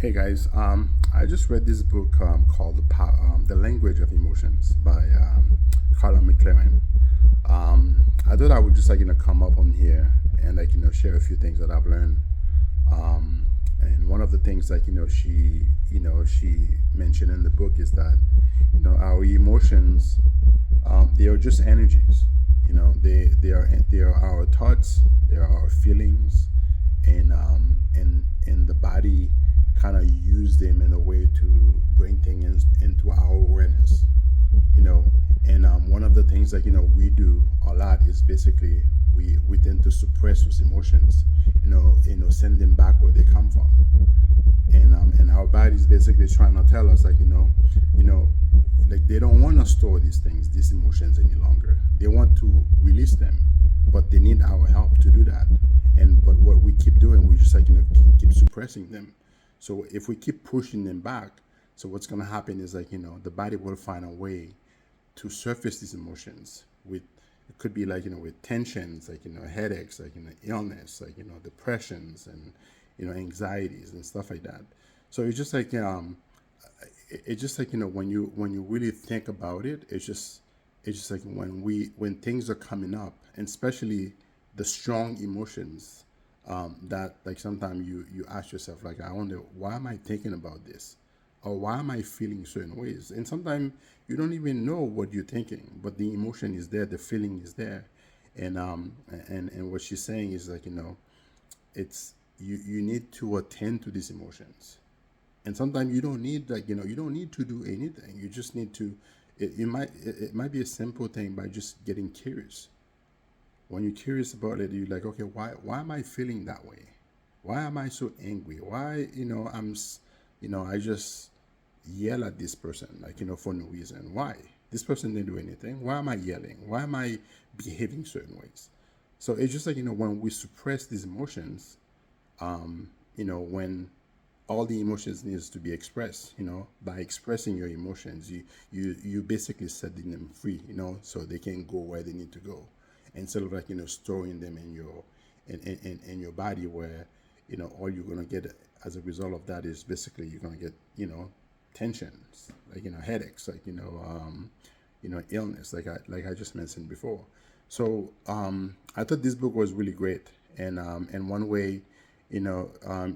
Hey guys, I just read this book called The Language of Emotions by Carla McLaren. I thought I would just come up on here and share a few things that I've learned. And one of the things she mentioned in the book is that our emotions, they are just energies. They are our thoughts, they are our feelings, and the body kind of use them in a way to bring things into our awareness. you know and one of the things that we do a lot is basically we tend to suppress those emotions, send them back where they come from. And our body's basically trying to tell us you know like they don't want to store these emotions any longer. They want to release them, but they need our help to do that. And but what we keep doing, we just keep suppressing them. So if we keep pushing them back, so what's going to happen is the body will find a way to surface these emotions with, it could be with tensions, headaches, illness, depressions, and anxieties and stuff like that. So it's just it's just when you really think about it, it's just when things are coming up, and especially the strong emotions, that sometimes you ask yourself, I wonder, why am I thinking about this, or why am I feeling certain ways? And sometimes you don't even know what you're thinking, but the emotion is there, the feeling is there. And what she's saying is it's you need to attend to these emotions. And sometimes you don't need you don't need to do anything. You just need to, it might be a simple thing by just getting curious. When you're curious about it, you're like, okay, why am I feeling that way? Why am I so angry? Why I just yell at this person for no reason? Why? This person didn't do anything. Why am I yelling? Why am I behaving certain ways? So it's just when we suppress these emotions, when all the emotions needs to be expressed, by expressing your emotions, you basically setting them free, so they can go where they need to go, instead of storing them in your body, where all you're gonna get as a result of that is basically you're gonna get tensions, headaches, illness, like I just mentioned before. So I thought this book was really great. And one way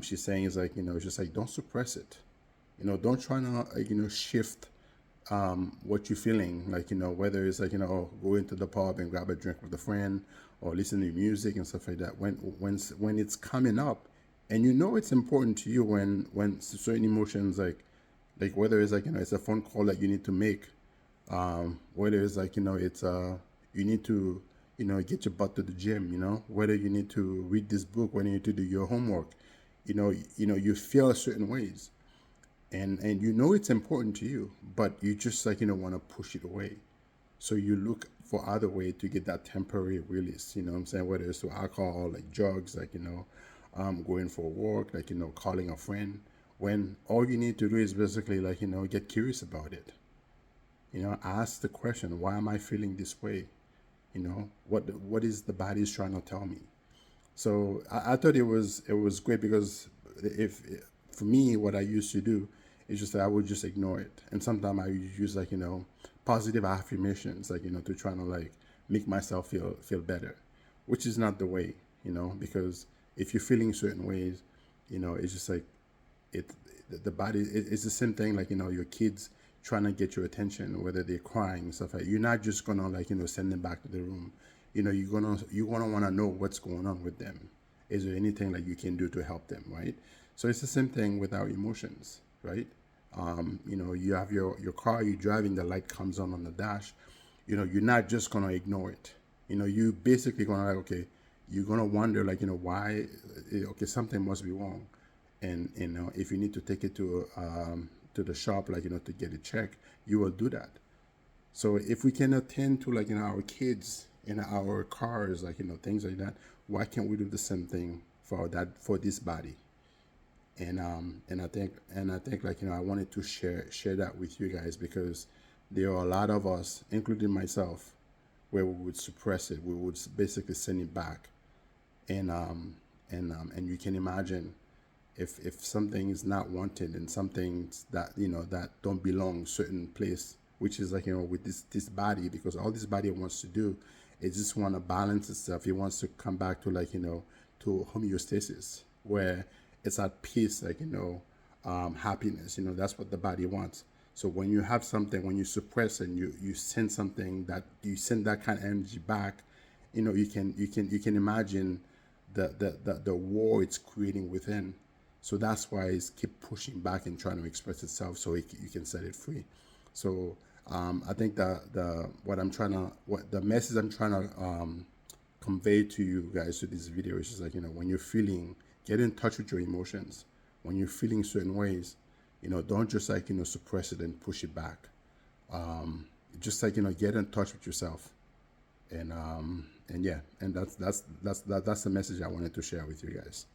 she's saying is it's just don't suppress it. Don't try to shift what you're feeling, whether it's go into the pub and grab a drink with a friend, or listen to music and stuff like that. When it's coming up, and it's important to you, when certain emotions, whether it's it's a phone call that you need to make, whether it's it's you need to get your butt to the gym, whether you need to read this book, whether you need to do your homework, you feel certain ways, and it's important to you, but you just want to push it away. So you look for other way to get that temporary release, what I'm saying, whether it's to alcohol, drugs, going for a walk, calling a friend, when all you need to do is basically get curious about it. Ask the question, why am I feeling this way? What is the body's trying to tell me? So I thought it was great, because if for me, what I used to do is just that I would just ignore it, and sometimes I use positive affirmations, to try to make myself feel better, which is not the way, because if you're feeling certain ways, it's just it the body, it's the same thing, your kids trying to get your attention, whether they're crying and stuff you're not just gonna send them back to the room. You're gonna want to know what's going on with them. Is there anything you can do to help them, right? So it's the same thing with our emotions, right? You have your car, you're driving, the light comes on the dash. You're not just gonna ignore it. You basically gonna okay, you're gonna wonder why. Okay, something must be wrong. And if you need to take it to the shop, to get it checked, you will do that. So if we can attend to our kids in our cars, things like that, why can't we do the same thing for this body? And I think I wanted to share that with you guys, because there are a lot of us, including myself, where we would suppress it. We would basically send it back. And you can imagine if something is not wanted and something that that don't belong certain place, which is like with this body, because all this body wants to do is just want to balance itself. It wants to come back to like to homeostasis, where it's at peace, like happiness. That's what the body wants. So when you have something, when you suppress and you send something, that you send that kind of energy back, you can imagine the war it's creating within. So that's why it's keep pushing back and trying to express itself, so you can set it free. So I think what the message I'm trying to convey to you guys to this video is just like, when you're feeling, get in touch with your emotions. When you're feeling certain ways, don't just like suppress it and push it back. Just like get in touch with yourself. And yeah, and that's the message I wanted to share with you guys.